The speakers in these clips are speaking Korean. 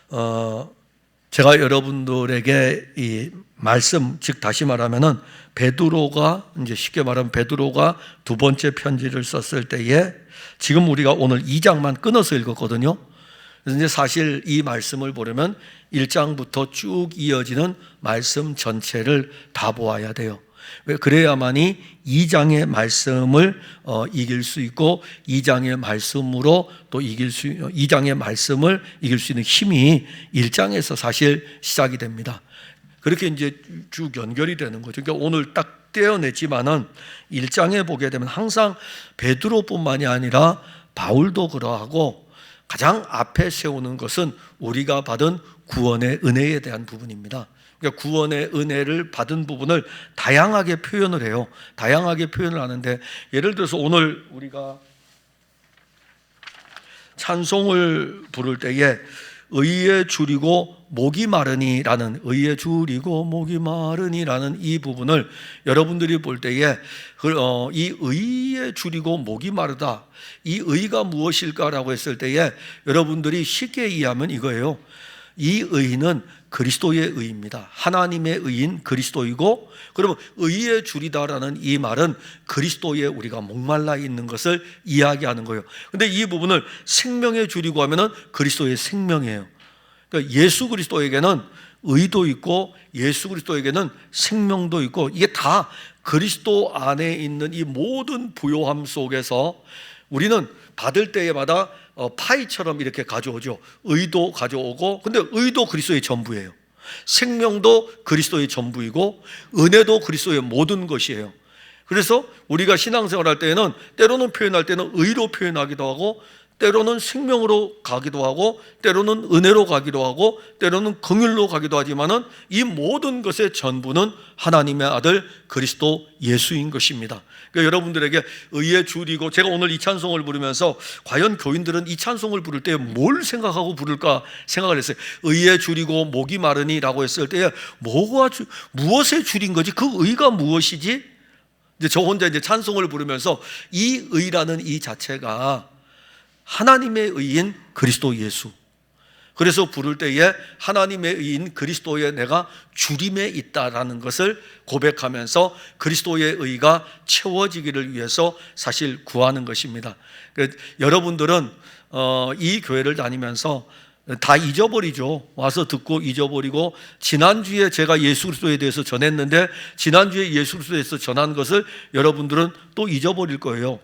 제가 여러분들에게 이 말씀, 즉 다시 말하면은 베드로가, 이제 쉽게 말하면 베드로가 두 번째 편지를 썼을 때에 지금 우리가 오늘 2장만 끊어서 읽었거든요. 그래서 이제 사실 이 말씀을 보려면 1장부터 쭉 이어지는 말씀 전체를 다 보아야 돼요. 왜? 그래야만이 2장의 말씀을 이길 수 있고 2장의 말씀으로 또 2장의 말씀을 이길 수 있는 힘이 1장에서 사실 시작이 됩니다. 그렇게 이제 쭉 연결이 되는 거죠. 그러니까 오늘 딱 떼어냈지만은 1장에 보게 되면 항상 베드로뿐만이 아니라 바울도 그러하고 가장 앞에 세우는 것은 우리가 받은 구원의 은혜에 대한 부분입니다. 그러니까 구원의 은혜를 받은 부분을 다양하게 표현을 해요. 다양하게 표현을 하는데, 예를 들어서 오늘 우리가 찬송을 부를 때에 의에 줄이고 목이 마르니라는, 의에 줄이고 목이 마르니라는 이 부분을 여러분들이 볼 때에 이 의에 줄이고 목이 마르다, 이 의가 무엇일까라고 했을 때에 여러분들이 쉽게 이해하면 이거예요. 이 의는 그리스도의 의입니다. 하나님의 의인 그리스도이고, 그러면 의에 줄이다라는 이 말은 그리스도에 우리가 목말라 있는 것을 이야기하는 거예요. 근데 이 부분을 생명에 줄이고 하면은 그리스도의 생명이에요. 그러니까 예수 그리스도에게는 의도 있고 예수 그리스도에게는 생명도 있고, 이게 다 그리스도 안에 있는 이 모든 부요함 속에서 우리는 받을 때마다 파이처럼 이렇게 가져오죠. 의도 가져오고, 근데 의도 그리스도의 전부예요. 생명도 그리스도의 전부이고 은혜도 그리스도의 모든 것이에요. 그래서 우리가 신앙생활 할 때에는 때로는 표현할 때는 의로 표현하기도 하고, 때로는 생명으로 가기도 하고, 때로는 은혜로 가기도 하고, 때로는 긍휼로 가기도 하지만은 이 모든 것의 전부는 하나님의 아들 그리스도 예수인 것입니다. 그러니까 여러분들에게 의에 줄이고, 제가 오늘 이 찬송을 부르면서 과연 교인들은 이 찬송을 부를 때 뭘 생각하고 부를까 생각을 했어요. 의에 줄이고 목이 마르니라고 했을 때에 무엇에 줄인 거지? 그 의가 무엇이지? 이제 저 혼자 이제 찬송을 부르면서 이 의라는 이 자체가 하나님의 의인 그리스도 예수, 그래서 부를 때에 하나님의 의인 그리스도에 내가 줄임에 있다라는 것을 고백하면서 그리스도의 의가 채워지기를 위해서 사실 구하는 것입니다. 여러분들은 이 교회를 다니면서 다 잊어버리죠. 와서 듣고 잊어버리고, 지난주에 제가 예수 그리스도에 대해서 전했는데 지난주에 예수 그리스도에 대해서 전한 것을 여러분들은 또 잊어버릴 거예요.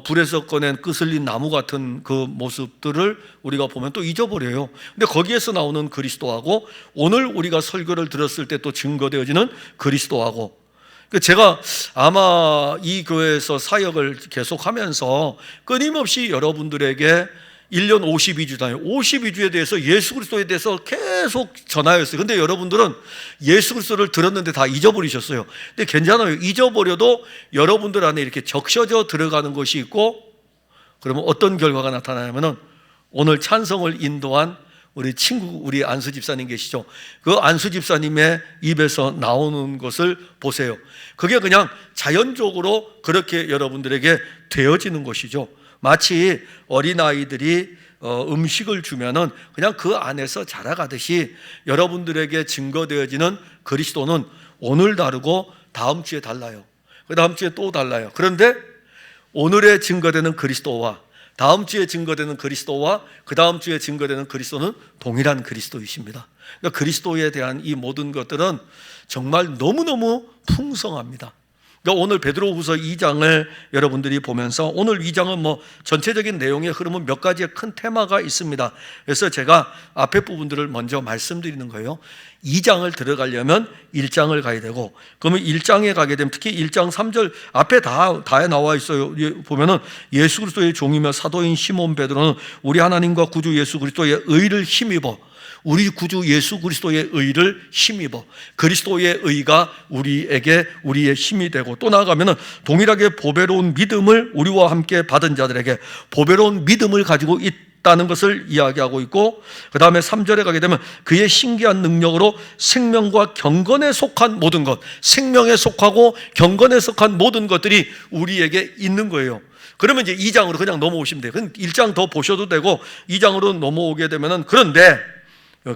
불에서 꺼낸 끄슬린 나무 같은 그 모습들을 우리가 보면 또 잊어버려요. 근데 거기에서 나오는 그리스도하고 오늘 우리가 설교를 들었을 때 또 증거되어지는 그리스도하고, 제가 아마 이 교회에서 사역을 계속하면서 끊임없이 여러분들에게 1년 52주잖아요. 52주에 대해서 예수 그리스도에 대해서 계속 전하였어요. 근데 여러분들은 예수 그리스도를 들었는데 다 잊어버리셨어요. 근데 괜찮아요. 잊어버려도 여러분들 안에 이렇게 적셔져 들어가는 것이 있고, 그러면 어떤 결과가 나타나냐면은 오늘 찬송을 인도한 우리 친구, 우리 안수 집사님 계시죠? 그 안수 집사님의 입에서 나오는 것을 보세요. 그게 그냥 자연적으로 그렇게 여러분들에게 되어지는 것이죠. 마치 어린아이들이 음식을 주면은 그냥 그 안에서 자라가듯이 여러분들에게 증거되어지는 그리스도는 오늘 다르고 다음 주에 달라요. 그 다음 주에 또 달라요. 그런데 오늘에 증거되는 그리스도와 다음 주에 증거되는 그리스도와 그 다음 주에 증거되는 그리스도는 동일한 그리스도이십니다. 그러니까 그리스도에 대한 이 모든 것들은 정말 너무너무 풍성합니다. 그러니까 오늘 베드로후서 2장을 여러분들이 보면서, 오늘 2장은 전체적인 내용의 흐름은 몇 가지의 큰 테마가 있습니다. 그래서 제가 앞에 부분들을 먼저 말씀드리는 거예요. 2장을 들어가려면 1장을 가야 되고, 그러면 1장에 가게 되면 특히 1장 3절 앞에 다 나와 있어요. 보면은 예수 그리스도의 종이며 사도인 시몬 베드로는 우리 하나님과 구주 예수 그리스도의 의를 힘입어, 우리 구주 예수 그리스도의 의를 힘입어 그리스도의 의가 우리의 힘이 되고, 또 나아가면은 동일하게 보배로운 믿음을 우리와 함께 받은 자들에게 보배로운 믿음을 가지고 있다는 것을 이야기하고 있고, 그 다음에 3절에 가게 되면 그의 신기한 능력으로 생명과 경건에 속한 모든 것, 생명에 속하고 경건에 속한 모든 것들이 우리에게 있는 거예요. 그러면 이제 2장으로 그냥 넘어오시면 돼요. 1장 더 보셔도 되고 2장으로 넘어오게 되면은, 그런데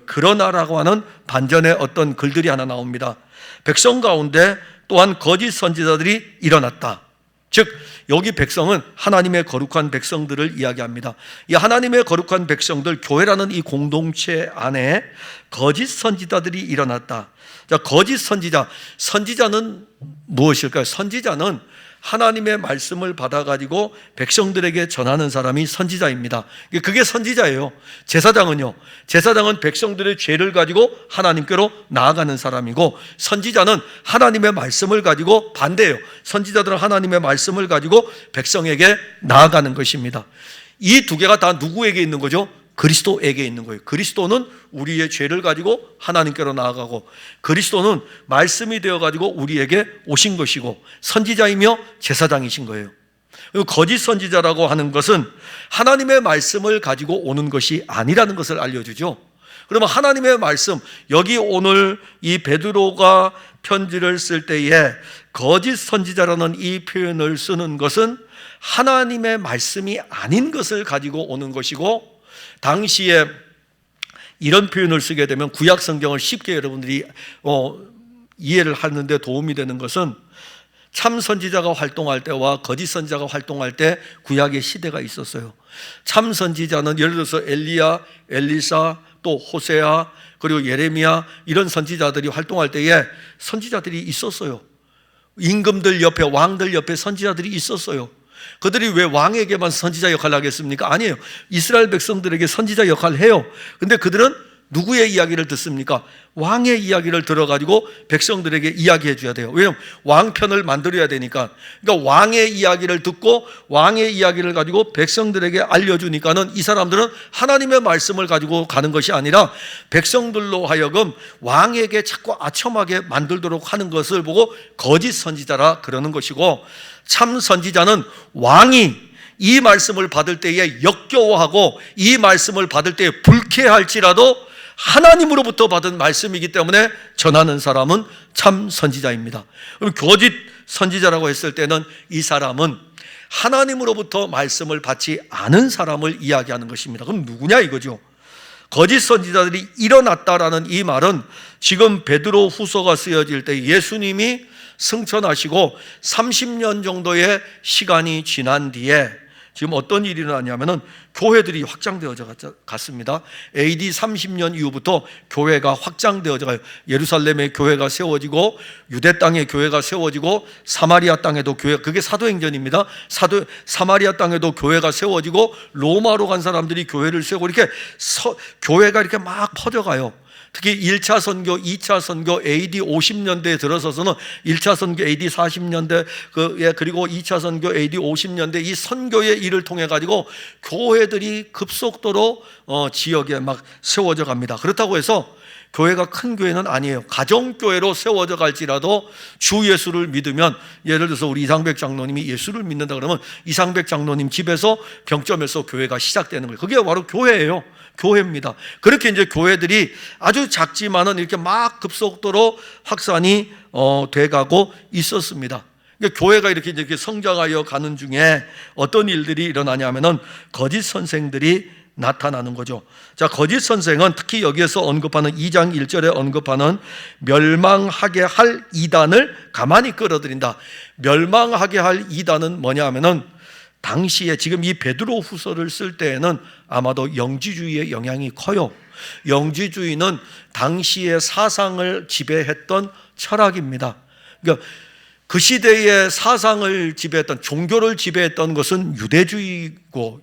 그러나라고 하는 반전의 어떤 글들이 하나 나옵니다. 백성 가운데 또한 거짓 선지자들이 일어났다. 즉 여기 백성은 하나님의 거룩한 백성들을 이야기합니다. 이 하나님의 거룩한 백성들, 교회라는 이 공동체 안에 거짓 선지자들이 일어났다. 자, 거짓 선지자, 선지자는 무엇일까요? 선지자는 하나님의 말씀을 받아가지고 백성들에게 전하는 사람이 선지자입니다. 그게 선지자예요. 제사장은요, 제사장은 백성들의 죄를 가지고 하나님께로 나아가는 사람이고, 선지자는 하나님의 말씀을 가지고 반대예요. 선지자들은 하나님의 말씀을 가지고 백성에게 나아가는 것입니다. 이 두 개가 다 누구에게 있는 거죠? 그리스도에게 있는 거예요. 그리스도는 우리의 죄를 가지고 하나님께로 나아가고, 그리스도는 말씀이 되어가지고 우리에게 오신 것이고, 선지자이며 제사장이신 거예요. 그리고 거짓 선지자라고 하는 것은 하나님의 말씀을 가지고 오는 것이 아니라는 것을 알려주죠. 그러면 하나님의 말씀, 여기 오늘 이 베드로가 편지를 쓸 때에 거짓 선지자라는 이 표현을 쓰는 것은 하나님의 말씀이 아닌 것을 가지고 오는 것이고, 당시에 이런 표현을 쓰게 되면 구약 성경을 쉽게 여러분들이 이해를 하는데 도움이 되는 것은, 참 선지자가 활동할 때와 거짓 선지자가 활동할 때 구약의 시대가 있었어요. 참 선지자는 예를 들어서 엘리야, 엘리사, 또 호세아, 그리고 예레미야, 이런 선지자들이 활동할 때에 선지자들이 있었어요. 임금들 옆에, 왕들 옆에 선지자들이 있었어요. 그들이 왜 왕에게만 선지자 역할을 하겠습니까? 아니에요. 이스라엘 백성들에게 선지자 역할을 해요. 근데 그들은 누구의 이야기를 듣습니까? 왕의 이야기를 들어가지고 백성들에게 이야기해 줘야 돼요. 왜냐하면 왕편을 만들어야 되니까. 그러니까 왕의 이야기를 듣고 왕의 이야기를 가지고 백성들에게 알려주니까는 이 사람들은 하나님의 말씀을 가지고 가는 것이 아니라 백성들로 하여금 왕에게 자꾸 아첨하게 만들도록 하는 것을 보고 거짓 선지자라 그러는 것이고, 참 선지자는 왕이 이 말씀을 받을 때에 역겨워하고 이 말씀을 받을 때에 불쾌할지라도 하나님으로부터 받은 말씀이기 때문에 전하는 사람은 참 선지자입니다. 그럼 거짓 선지자라고 했을 때는 이 사람은 하나님으로부터 말씀을 받지 않은 사람을 이야기하는 것입니다. 그럼 누구냐 이거죠. 거짓 선지자들이 일어났다라는 이 말은 지금 베드로 후서가 쓰여질 때 예수님이 승천하시고 30년 정도의 시간이 지난 뒤에 지금 어떤 일이 일어나냐면은 교회들이 확장되어져 갔습니다. AD 30년 이후부터 교회가 확장되어져 가요. 예루살렘에 교회가 세워지고, 유대 땅에 교회가 세워지고, 사마리아 땅에도 교회, 그게 사도행전입니다. 사마리아 땅에도 교회가 세워지고, 로마로 간 사람들이 교회를 세우고, 이렇게 교회가 이렇게 막 퍼져가요. 특히 1차 선교, 2차 선교 AD 50년대에 들어서서는 1차 선교 AD 40년대 그리고 2차 선교 AD 50년대 이 선교의 일을 통해 가지고 교회들이 급속도로 지역에 막 세워져 갑니다. 그렇다고 해서 교회가 큰 교회는 아니에요. 가정교회로 세워져 갈지라도 주 예수를 믿으면, 예를 들어서 우리 이상백 장로님이 예수를 믿는다 그러면 이상백 장로님 집에서 병점에서 교회가 시작되는 거예요. 그게 바로 교회예요. 교회입니다. 그렇게 이제 교회들이 아주 작지만은 이렇게 막 급속도로 확산이 돼가고 있었습니다. 그러니까 교회가 이렇게 성장하여 가는 중에 어떤 일들이 일어나냐면은 거짓 선생들이 나타나는 거죠. 자, 거짓 선생은 특히 여기에서 언급하는 2장 1절에 언급하는 멸망하게 할 이단을 가만히 끌어들인다. 멸망하게 할 이단은 뭐냐 하면은 당시에 지금 이 베드로 후서를 쓸 때에는 아마도 영지주의의 영향이 커요. 영지주의는 당시의 사상을 지배했던 철학입니다. 그러니까 그 시대의 사상을 지배했던, 종교를 지배했던 것은 유대주의고,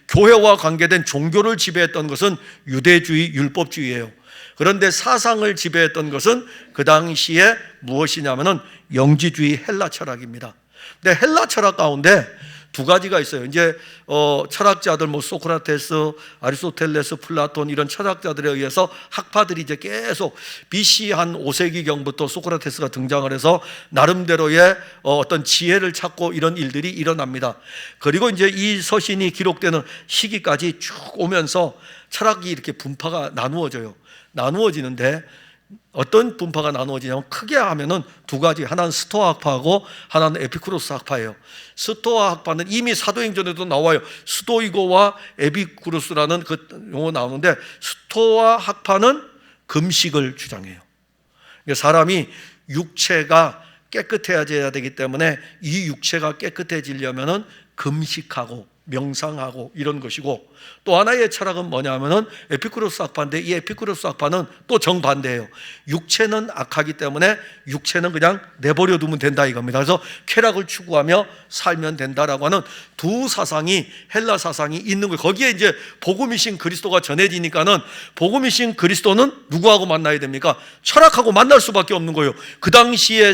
교회와 관계된 종교를 지배했던 것은 유대주의, 율법주의예요. 그런데 사상을 지배했던 것은 그 당시에 무엇이냐면은 영지주의 헬라 철학입니다. 근데 헬라 철학 가운데 두 가지가 있어요. 이제 철학자들 소크라테스, 아리스토텔레스, 플라톤 이런 철학자들에 의해서 학파들이 이제 계속 BC 한 5세기경부터 소크라테스가 등장을 해서 나름대로의 어떤 지혜를 찾고 이런 일들이 일어납니다. 그리고 이제 이 서신이 기록되는 시기까지 쭉 오면서 철학이 이렇게 분파가 나누어져요. 나누어지는데 어떤 분파가 나누어지냐면 크게 하면은 두 가지, 하나는 스토아 학파하고 하나는 에피쿠로스 학파예요. 스토아 학파는 이미 사도행전에도 나와요. 스토이고와 에피쿠로스라는 그 용어 나오는데, 스토아 학파는 금식을 주장해요. 사람이 육체가 깨끗해져야 되기 때문에 이 육체가 깨끗해지려면은 금식하고 명상하고 이런 것이고, 또 하나의 철학은 뭐냐면은 에피쿠로스 학파인데, 이 에피쿠로스 학파는 또 정반대예요. 육체는 악하기 때문에 육체는 그냥 내버려 두면 된다 이겁니다. 그래서 쾌락을 추구하며 살면 된다라고 하는 두 사상이, 헬라 사상이 있는 거예요. 거기에 이제 복음이신 그리스도가 전해지니까는, 복음이신 그리스도는 누구하고 만나야 됩니까? 철학하고 만날 수밖에 없는 거예요. 그 당시에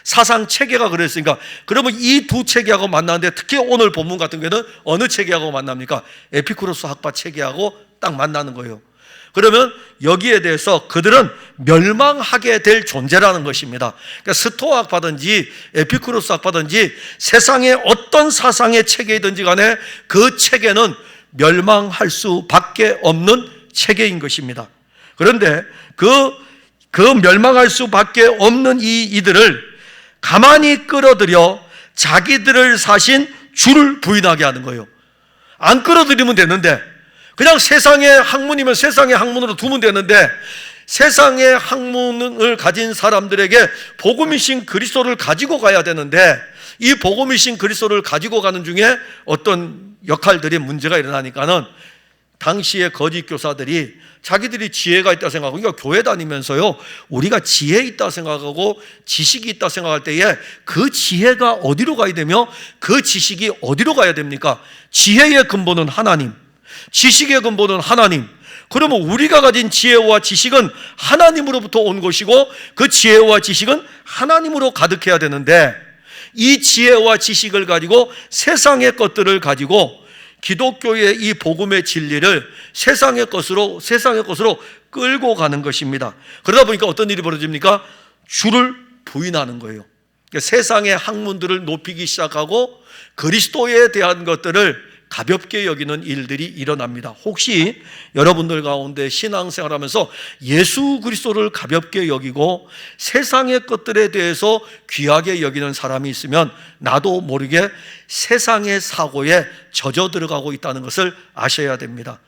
사상 체계가 그랬으니까. 그러면 이 두 체계하고 만나는데, 특히 오늘 본문 같은 경우에는 어느 체계하고 만납니까? 에피쿠로스 학파 체계하고 딱 만나는 거예요. 그러면 여기에 대해서 그들은 멸망하게 될 존재라는 것입니다. 그러니까 스토아 학파든지 에피쿠로스 학파든지 세상의 어떤 사상의 체계이든지 간에 그 체계는 멸망할 수밖에 없는 체계인 것입니다. 그런데 그 멸망할 수밖에 없는 이들을 가만히 끌어들여 자기들을 사신 주를 부인하게 하는 거예요. 안 끌어들이면 되는데, 그냥 세상의 학문이면 세상의 학문으로 두면 되는데, 세상의 학문을 가진 사람들에게 복음이신 그리스도를 가지고 가야 되는데, 이 복음이신 그리스도를 가지고 가는 중에 어떤 역할들이 문제가 일어나니까는, 당시의 거짓 교사들이 자기들이 지혜가 있다 생각하고, 그러니까 교회 다니면서요, 우리가 지혜 있다 생각하고 지식이 있다 생각할 때에 그 지혜가 어디로 가야 되며 그 지식이 어디로 가야 됩니까? 지혜의 근본은 하나님, 지식의 근본은 하나님. 그러면 우리가 가진 지혜와 지식은 하나님으로부터 온 것이고, 그 지혜와 지식은 하나님으로 가득해야 되는데, 이 지혜와 지식을 가지고 세상의 것들을 가지고 기독교의 이 복음의 진리를 세상의 것으로 끌고 가는 것입니다. 그러다 보니까 어떤 일이 벌어집니까? 주를 부인하는 거예요. 그러니까 세상의 학문들을 높이기 시작하고 그리스도에 대한 것들을 가볍게 여기는 일들이 일어납니다. 혹시 여러분들 가운데 신앙생활하면서 예수 그리스도를 가볍게 여기고 세상의 것들에 대해서 귀하게 여기는 사람이 있으면 나도 모르게 세상의 사고에 젖어 들어가고 있다는 것을 아셔야 됩니다.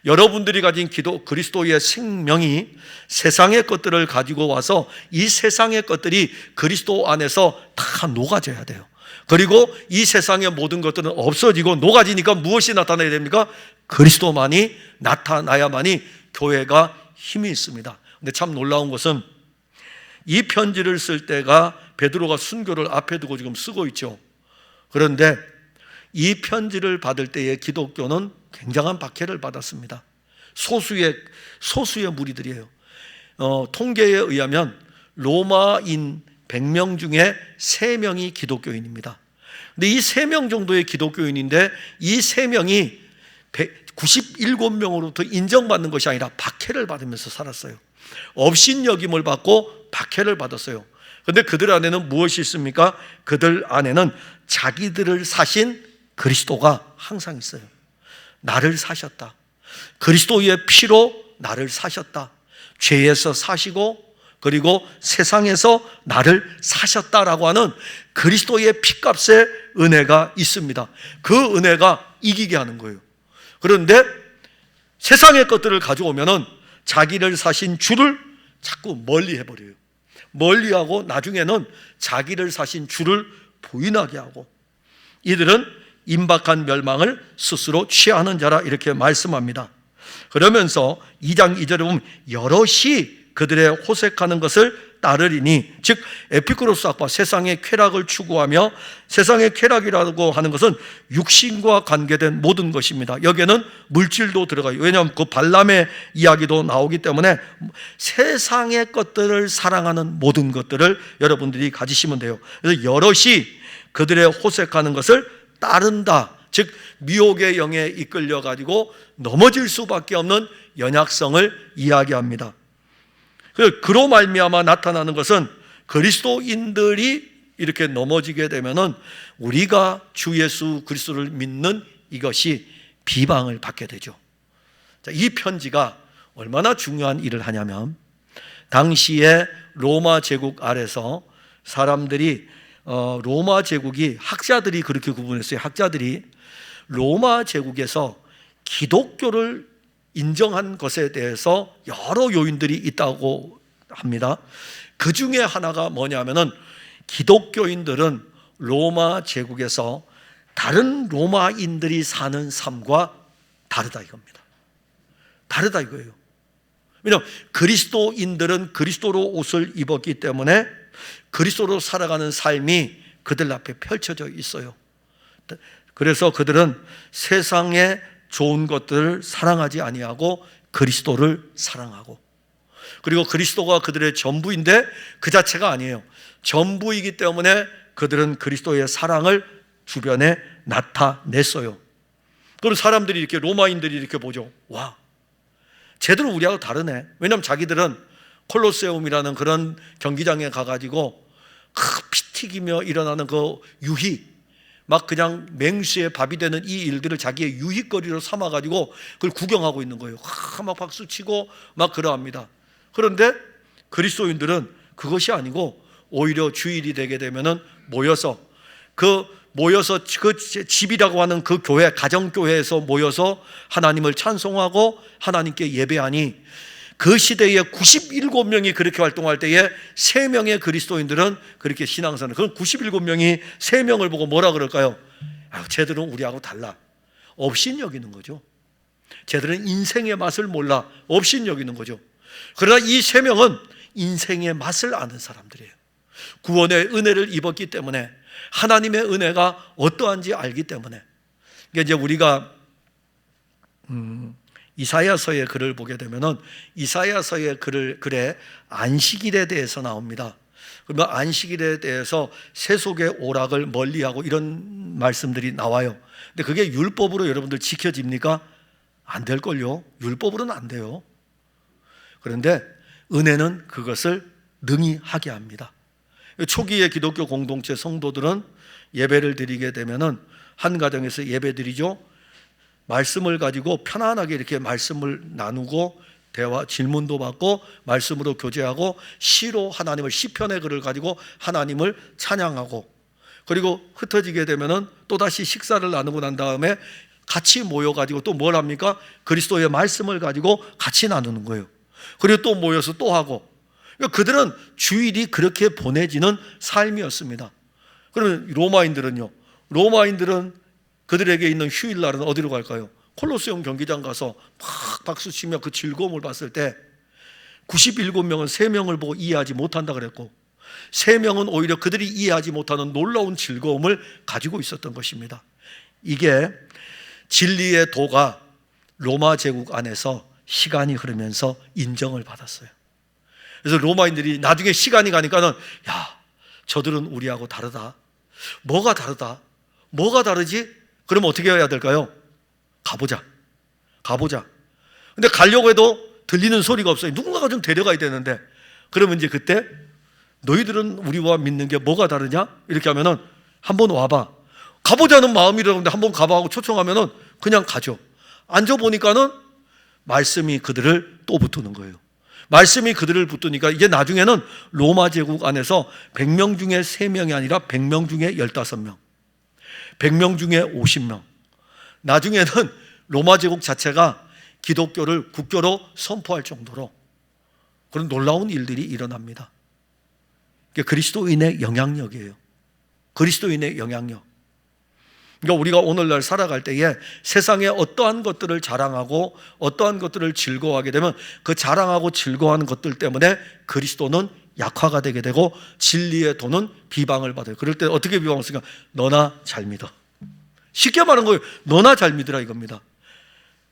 여러분들이 가진 그리스도의 생명이 세상의 것들을 가지고 와서 이 세상의 것들이 그리스도 안에서 다 녹아져야 돼요. 그리고 이 세상의 모든 것들은 없어지고 녹아지니까 무엇이 나타나야 됩니까? 그리스도만이 나타나야만이 교회가 힘이 있습니다. 근데 참 놀라운 것은 이 편지를 쓸 때가 베드로가 순교를 앞에 두고 지금 쓰고 있죠. 그런데 이 편지를 받을 때에 기독교는 굉장한 박해를 받았습니다. 소수의 무리들이에요. 통계에 의하면 로마인 100명 중에 3명이 기독교인입니다. 근데 이 3명 정도의 기독교인인데, 이 3명이 97명으로부터 인정받는 것이 아니라 박해를 받으면서 살았어요. 업신여김을 받고 박해를 받았어요. 그런데 그들 안에는 무엇이 있습니까? 그들 안에는 자기들을 사신 그리스도가 항상 있어요. 나를 사셨다. 그리스도의 피로 나를 사셨다. 죄에서 사시고 그리고 세상에서 나를 사셨다라고 하는 그리스도의 피값의 은혜가 있습니다. 그 은혜가 이기게 하는 거예요. 그런데 세상의 것들을 가져오면은 자기를 사신 주를 자꾸 멀리 해버려요. 멀리하고 나중에는 자기를 사신 주를 부인하게 하고, 이들은 임박한 멸망을 스스로 취하는 자라 이렇게 말씀합니다. 그러면서 2장 2절에 보면 여럿이 그들의 호색하는 것을 따르리니, 즉 에피쿠로스 학파, 세상의 쾌락을 추구하며, 세상의 쾌락이라고 하는 것은 육신과 관계된 모든 것입니다. 여기에는 물질도 들어가요. 왜냐하면 그 발람의 이야기도 나오기 때문에 세상의 것들을 사랑하는 모든 것들을 여러분들이 가지시면 돼요. 그래서 여럿이 그들의 호색하는 것을 따른다, 즉 미혹의 영에 이끌려 가지고 넘어질 수밖에 없는 연약성을 이야기합니다. 그로 말미암아 나타나는 것은, 그리스도인들이 이렇게 넘어지게 되면은 우리가 주 예수 그리스도를 믿는 이것이 비방을 받게 되죠. 자, 이 편지가 얼마나 중요한 일을 하냐면, 당시에 로마 제국 아래서 사람들이 로마 제국이 학자들이 그렇게 구분했어요. 학자들이 로마 제국에서 기독교를 인정한 것에 대해서 여러 요인들이 있다고 합니다. 그 중에 하나가 뭐냐면은 기독교인들은 로마 제국에서 다른 로마인들이 사는 삶과 다르다 이겁니다. 다르다 이거예요. 왜냐하면 그리스도인들은 그리스도로 옷을 입었기 때문에 그리스도로 살아가는 삶이 그들 앞에 펼쳐져 있어요. 그래서 그들은 세상의 좋은 것들을 사랑하지 아니하고 그리스도를 사랑하고, 그리고 그리스도가 그들의 전부인데 그 자체가 아니에요. 전부이기 때문에 그들은 그리스도의 사랑을 주변에 나타냈어요. 그리고 사람들이 이렇게, 로마인들이 이렇게 보죠. 와, 쟤들은 우리하고 다르네. 왜냐하면 자기들은 콜로세움이라는 그런 경기장에 가가지고 피 튀기며 일어나는 그 유희, 막 그냥 맹수의 밥이 되는 이 일들을 자기의 유희거리로 삼아가지고 그걸 구경하고 있는 거예요. 막 박수치고 막 그러합니다. 그런데 그리스도인들은 그것이 아니고 오히려 주일이 되게 되면은 모여서 그 집이라고 하는 그 교회, 가정교회에서 모여서 하나님을 찬송하고 하나님께 예배하니, 그 시대에 97명이 그렇게 활동할 때에 3명의 그리스도인들은 그렇게 신앙생활을, 그럼 97명이 3명을 보고 뭐라 그럴까요? 쟤들은 우리하고 달라. 업신여기는 거죠. 쟤들은 인생의 맛을 몰라. 업신여기는 거죠. 그러나 이 3명은 인생의 맛을 아는 사람들이에요. 구원의 은혜를 입었기 때문에, 하나님의 은혜가 어떠한지 알기 때문에. 그러니까 이제 우리가 이사야서의 글을 보게 되면은 이사야서의 글에 안식일에 대해서 나옵니다. 그러면 안식일에 대해서 세속의 오락을 멀리하고 이런 말씀들이 나와요. 근데 그게 율법으로 여러분들 지켜집니까? 안 될걸요. 율법으로는 안 돼요. 그런데 은혜는 그것을 능히 하게 합니다. 초기의 기독교 공동체 성도들은 예배를 드리게 되면은 한 가정에서 예배 드리죠. 말씀을 가지고 편안하게 이렇게 말씀을 나누고 대화, 질문도 받고 말씀으로 교제하고 시로 하나님을, 시편의 글을 가지고 하나님을 찬양하고, 그리고 흩어지게 되면은 또다시 식사를 나누고 난 다음에 같이 모여가지고 또 뭘 합니까? 그리스도의 말씀을 가지고 같이 나누는 거예요. 그리고 또 모여서 또 하고. 그러니까 그들은 주일이 그렇게 보내지는 삶이었습니다. 그러면 로마인들은 그들에게 있는 휴일날은 어디로 갈까요? 콜로세움 경기장 가서 막 박수치며 그 즐거움을 봤을 때 97명은 3명을 보고 이해하지 못한다 그랬고, 3명은 오히려 그들이 이해하지 못하는 놀라운 즐거움을 가지고 있었던 것입니다. 이게 진리의 도가 로마 제국 안에서 시간이 흐르면서 인정을 받았어요. 그래서 로마인들이 나중에 시간이 가니까는, 야, 저들은 우리하고 다르다. 뭐가 다르다? 뭐가 다르지? 그럼 어떻게 해야 될까요? 가보자. 근데 가려고 해도 들리는 소리가 없어요. 누군가가 좀 데려가야 되는데, 그러면 이제 그때 너희들은 우리와 믿는 게 뭐가 다르냐? 이렇게 하면은 한번 와봐. 가보자는 마음이라는데 한번 가봐 하고 초청하면은 그냥 가죠. 앉아보니까는 말씀이 그들을 또 붙드는 거예요. 말씀이 그들을 붙드니까 이제 나중에는 로마 제국 안에서 100명 중에 3명이 아니라 100명 중에 15명, 100명 중에 50명. 나중에는 로마 제국 자체가 기독교를 국교로 선포할 정도로 그런 놀라운 일들이 일어납니다. 그게 그리스도인의 영향력이에요. 그리스도인의 영향력. 그러니까 우리가 오늘날 살아갈 때에 세상에 어떠한 것들을 자랑하고 어떠한 것들을 즐거워하게 되면 그 자랑하고 즐거워하는 것들 때문에 그리스도는 약화가 되게 되고 진리의 도는 비방을 받아요. 그럴 때 어떻게 비방을 쓰니까, 너나 잘 믿어. 쉽게 말하는 거예요. 너나 잘 믿으라 이겁니다.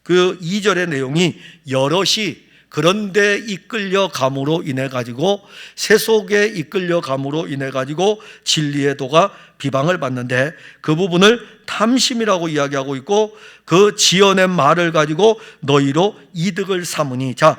그 2절의 내용이 여럿이 그런데 이끌려 감으로 인해 가지고, 세속에 이끌려 감으로 인해 가지고 진리의 도가 비방을 받는데, 그 부분을 탐심이라고 이야기하고 있고, 그 지어낸 말을 가지고 너희로 이득을 삼으니. 자,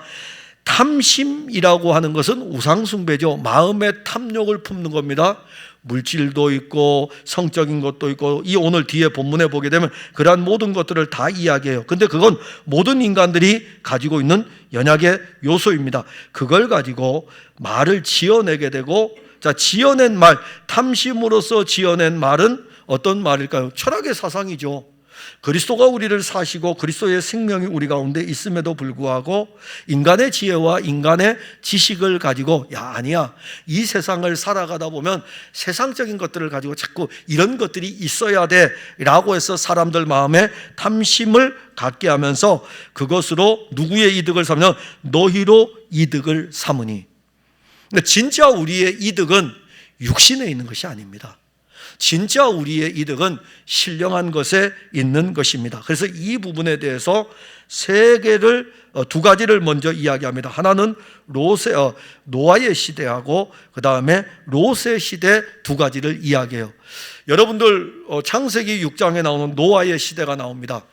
탐심이라고 하는 것은 우상숭배죠. 마음의 탐욕을 품는 겁니다. 물질도 있고 성적인 것도 있고, 이 오늘 뒤에 본문에 보게 되면 그러한 모든 것들을 다 이야기해요. 근데 그건 모든 인간들이 가지고 있는 연약의 요소입니다. 그걸 가지고 말을 지어내게 되고, 자, 지어낸 말, 탐심으로써 지어낸 말은 어떤 말일까요? 철학의 사상이죠. 그리스도가 우리를 사시고 그리스도의 생명이 우리 가운데 있음에도 불구하고 인간의 지혜와 인간의 지식을 가지고, 야, 아니야, 이 세상을 살아가다 보면 세상적인 것들을 가지고 자꾸 이런 것들이 있어야 돼 라고 해서 사람들 마음에 탐심을 갖게 하면서 그것으로 누구의 이득을 삼냐? 너희로 이득을 삼으니. 근데 진짜 우리의 이득은 육신에 있는 것이 아닙니다. 진짜 우리의 이득은 신령한 것에 있는 것입니다. 그래서 이 부분에 대해서 두 가지를 먼저 이야기합니다. 하나는 노아의 시대하고 그 다음에 롯의 시대, 두 가지를 이야기해요. 여러분들 창세기 6장에 나오는 노아의 시대가 나옵니다.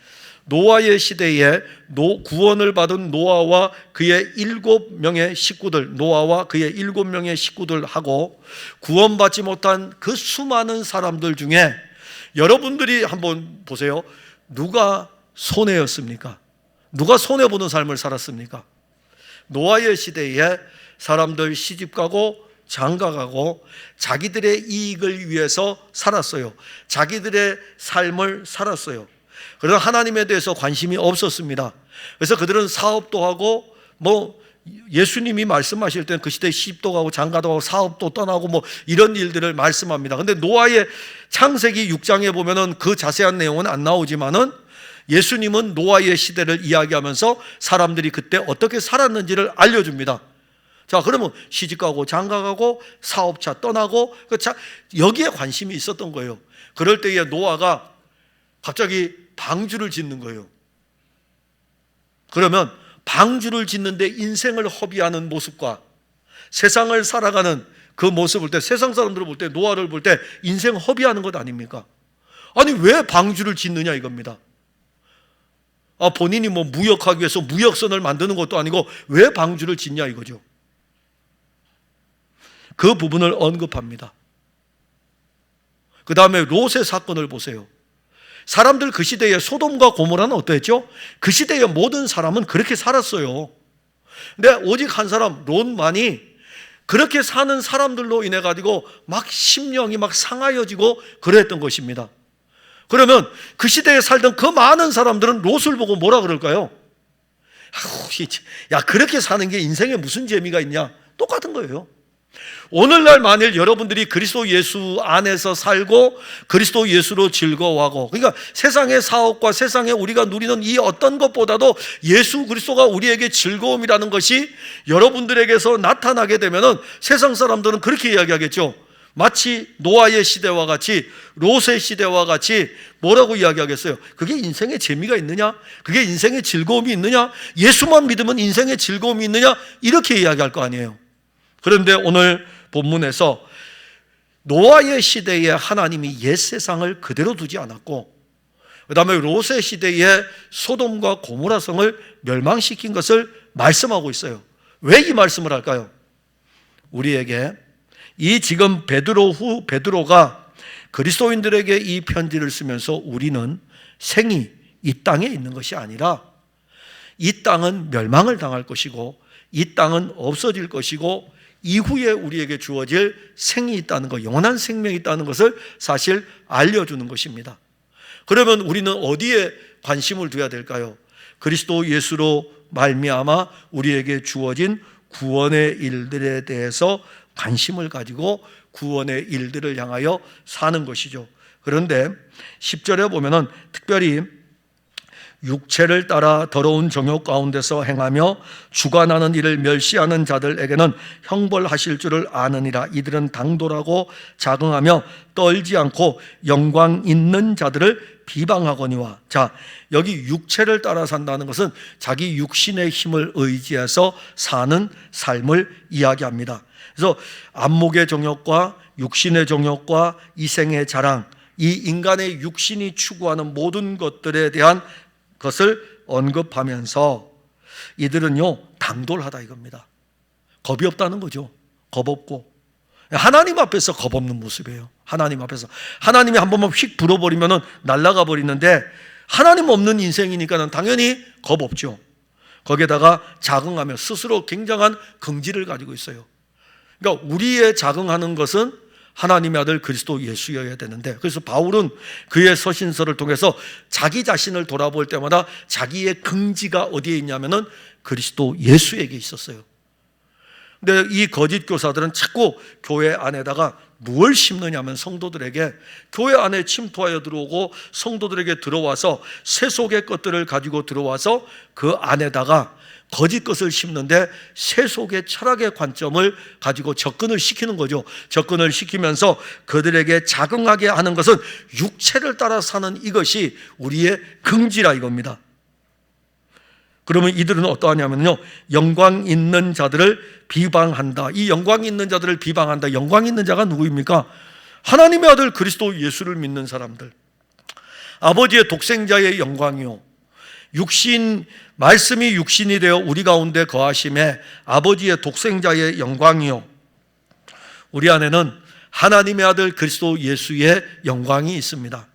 노아의 시대에 구원을 받은 노아와 그의 7명의 식구들, 노아와 그의 7명의 식구들하고 구원받지 못한 그 수많은 사람들 중에 여러분들이 한번 보세요. 누가 손해였습니까? 누가 손해보는 삶을 살았습니까? 노아의 시대에 사람들 시집가고 장가가고 자기들의 이익을 위해서 살았어요. 자기들의 삶을 살았어요. 그러나 하나님에 대해서 관심이 없었습니다. 그래서 그들은 사업도 하고, 예수님이 말씀하실 때는 그 시대에 시집도 가고 장가도 하고 사업도 떠나고 이런 일들을 말씀합니다. 근데 노아의 창세기 6장에 보면은 그 자세한 내용은 안 나오지만은 예수님은 노아의 시대를 이야기하면서 사람들이 그때 어떻게 살았는지를 알려줍니다. 자, 그러면 시집가고 장가가고 사업차 떠나고 여기에 관심이 있었던 거예요. 그럴 때에 노아가 갑자기 방주를 짓는 거예요. 그러면 방주를 짓는데 인생을 허비하는 모습과 세상을 살아가는 그 모습을 볼 때, 세상 사람들을 볼 때, 노아를 볼 때 인생 허비하는 것 아닙니까? 아니, 왜 방주를 짓느냐 이겁니다. 본인이 무역하기 위해서 무역선을 만드는 것도 아니고 왜 방주를 짓냐 이거죠. 그 부분을 언급합니다. 그 다음에 롯의 사건을 보세요. 사람들 그 시대에 소돔과 고모라는 어떠했죠? 그 시대의 모든 사람은 그렇게 살았어요. 근데 오직 한 사람, 롯만이 그렇게 사는 사람들로 인해 가지고 막 심령이 막 상하여지고 그랬던 것입니다. 그러면 그 시대에 살던 그 많은 사람들은 롯을 보고 뭐라 그럴까요? 야, 그렇게 사는 게 인생에 무슨 재미가 있냐? 똑같은 거예요. 오늘날 만일 여러분들이 그리스도 예수 안에서 살고 그리스도 예수로 즐거워하고, 그러니까 세상의 사업과 세상에 우리가 누리는 이 어떤 것보다도 예수 그리스도가 우리에게 즐거움이라는 것이 여러분들에게서 나타나게 되면은 세상 사람들은 그렇게 이야기하겠죠. 마치 노아의 시대와 같이, 롯의 시대와 같이 뭐라고 이야기하겠어요? 그게 인생의 재미가 있느냐? 그게 인생의 즐거움이 있느냐? 예수만 믿으면 인생의 즐거움이 있느냐? 이렇게 이야기할 거 아니에요. 그런데 오늘 본문에서 노아의 시대에 하나님이 옛 세상을 그대로 두지 않았고, 그 다음에 롯의 시대에 소돔과 고모라 성을 멸망시킨 것을 말씀하고 있어요. 왜 이 말씀을 할까요? 우리에게 이 지금 베드로가 그리스도인들에게 이 편지를 쓰면서 우리는 생이 이 땅에 있는 것이 아니라 이 땅은 멸망을 당할 것이고 이 땅은 없어질 것이고 이후에 우리에게 주어질 생이 있다는 것, 영원한 생명이 있다는 것을 사실 알려주는 것입니다. 그러면 우리는 어디에 관심을 두어야 될까요? 그리스도 예수로 말미암아 우리에게 주어진 구원의 일들에 대해서 관심을 가지고 구원의 일들을 향하여 사는 것이죠. 그런데 10절에 보면은 특별히 육체를 따라 더러운 정욕 가운데서 행하며 주관하는 일을 멸시하는 자들에게는 형벌하실 줄을 아느니라. 이들은 당돌하고 자긍하며 떨지 않고 영광 있는 자들을 비방하거니와. 자, 여기 육체를 따라 산다는 것은 자기 육신의 힘을 의지해서 사는 삶을 이야기합니다. 그래서 안목의 정욕과 육신의 정욕과 이생의 자랑, 이 인간의 육신이 추구하는 모든 것들에 대한 것을 언급하면서 이들은요 당돌하다 이겁니다. 겁이 없다는 거죠. 겁 없고. 하나님 앞에서 겁없는 모습이에요. 하나님 앞에서 하나님이 한 번만 휙 불어버리면 날아가 버리는데, 하나님 없는 인생이니까 당연히 겁 없죠. 거기에다가 자긍하며 스스로 굉장한 긍지를 가지고 있어요. 그러니까 우리의 자긍하는 것은 하나님의 아들 그리스도 예수여야 되는데, 그래서 바울은 그의 서신서를 통해서 자기 자신을 돌아볼 때마다 자기의 긍지가 어디에 있냐면은 그리스도 예수에게 있었어요. 근데 이 거짓 교사들은 자꾸 교회 안에다가 무엇을 심느냐면, 성도들에게 교회 안에 침투하여 들어오고 성도들에게 들어와서 세속의 것들을 가지고 들어와서 그 안에다가 거짓 것을 심는데, 세속의 철학의 관점을 가지고 접근을 시키는 거죠. 접근을 시키면서 그들에게 자긍하게 하는 것은 육체를 따라 사는 이것이 우리의 긍지라 이겁니다. 그러면 이들은 어떠하냐면요, 영광 있는 자들을 비방한다. 이 영광 있는 자들을 비방한다. 영광 있는 자가 누구입니까? 하나님의 아들 그리스도 예수를 믿는 사람들. 아버지의 독생자의 영광이요, 말씀이 육신이 되어 우리 가운데 거하심에 아버지의 독생자의 영광이요, 우리 안에는 하나님의 아들 그리스도 예수의 영광이 있습니다.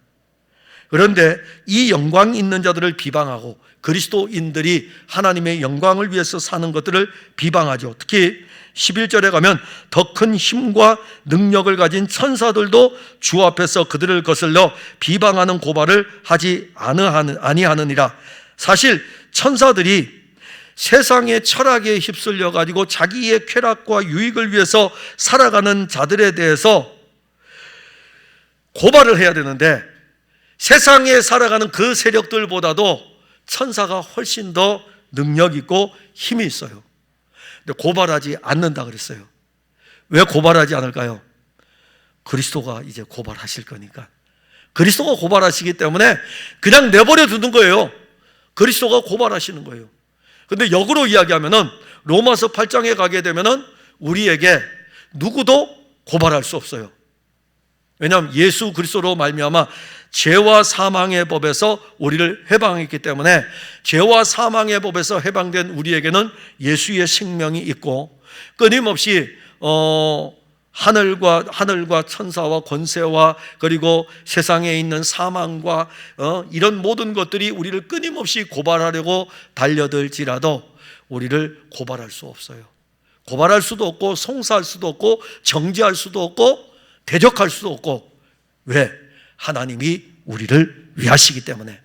그런데 이 영광 있는 자들을 비방하고 그리스도인들이 하나님의 영광을 위해서 사는 것들을 비방하죠. 특히 11절에 가면 더 큰 힘과 능력을 가진 천사들도 주 앞에서 그들을 거슬러 비방하는 고발을 하지 아니하느니라. 사실 천사들이 세상의 철학에 휩쓸려 가지고 자기의 쾌락과 유익을 위해서 살아가는 자들에 대해서 고발을 해야 되는데, 세상에 살아가는 그 세력들보다도 천사가 훨씬 더 능력 있고 힘이 있어요. 근데 고발하지 않는다 그랬어요. 왜 고발하지 않을까요? 그리스도가 이제 고발하실 거니까. 그리스도가 고발하시기 때문에 그냥 내버려 두는 거예요. 그리스도가 고발하시는 거예요. 근데 역으로 이야기하면은 로마서 8장에 가게 되면은 우리에게 누구도 고발할 수 없어요. 왜냐하면 예수 그리스도로 말미암아 죄와 사망의 법에서 우리를 해방했기 때문에, 죄와 사망의 법에서 해방된 우리에게는 예수의 생명이 있고, 끊임없이 하늘과 천사와 권세와 그리고 세상에 있는 사망과 이런 모든 것들이 우리를 끊임없이 고발하려고 달려들지라도 우리를 고발할 수 없어요. 고발할 수도 없고 송사할 수도 없고 정죄할 수도 없고 대적할 수도 없고. 왜? 하나님이 우리를 위하시기 때문에.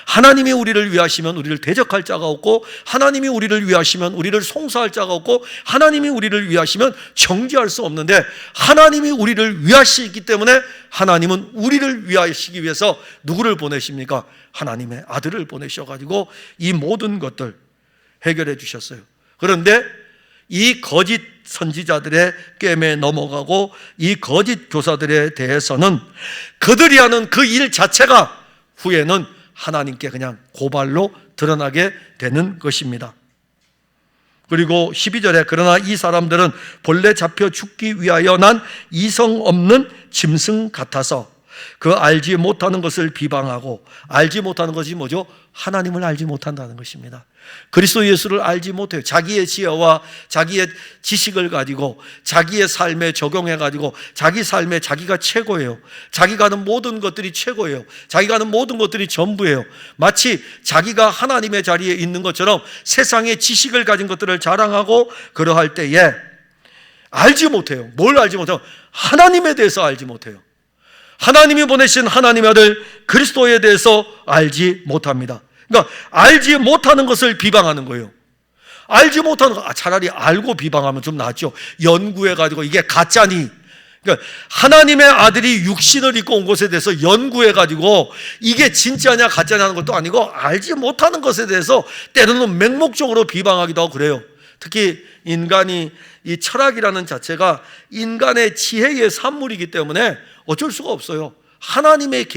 하나님이 우리를 위하시면 우리를 대적할 자가 없고, 하나님이 우리를 위하시면 우리를 송사할 자가 없고, 하나님이 우리를 위하시면 정죄할 수 없는데, 하나님이 우리를 위하시기 때문에 하나님은 우리를 위하시기 위해서 누구를 보내십니까? 하나님의 아들을 보내셔가지고 이 모든 것들 해결해 주셨어요. 그런데 이 거짓 선지자들의 꿰매에 넘어가고 이 거짓 교사들에 대해서는 그들이 하는 그 일 자체가 후에는 하나님께 그냥 고발로 드러나게 되는 것입니다. 그리고 12절에 그러나 이 사람들은 본래 잡혀 죽기 위하여 난 이성 없는 짐승 같아서 그 알지 못하는 것을 비방하고, 알지 못하는 것이 뭐죠? 하나님을 알지 못한다는 것입니다. 그리스도 예수를 알지 못해요. 자기의 지혜와 자기의 지식을 가지고 자기의 삶에 적용해 가지고 자기 삶에 자기가 최고예요. 자기가 하는 모든 것들이 최고예요. 자기가 하는 모든 것들이 전부예요. 마치 자기가 하나님의 자리에 있는 것처럼 세상의 지식을 가진 것들을 자랑하고 그러할 때에 알지 못해요. 뭘 알지 못해요? 하나님에 대해서 알지 못해요. 하나님이 보내신 하나님의 아들 그리스도에 대해서 알지 못합니다. 그러니까 알지 못하는 것을 비방하는 거예요. 알지 못하는 거, 차라리 알고 비방하면 좀 낫죠. 연구해가지고 이게 가짜니, 그러니까 하나님의 아들이 육신을 입고 온 것에 대해서 연구해가지고 이게 진짜냐 가짜냐 하는 것도 아니고, 알지 못하는 것에 대해서 때로는 맹목적으로 비방하기도 하고 그래요. 특히 인간이, 이 철학이라는 자체가 인간의 지혜의 산물이기 때문에 어쩔 수가 없어요. 하나님의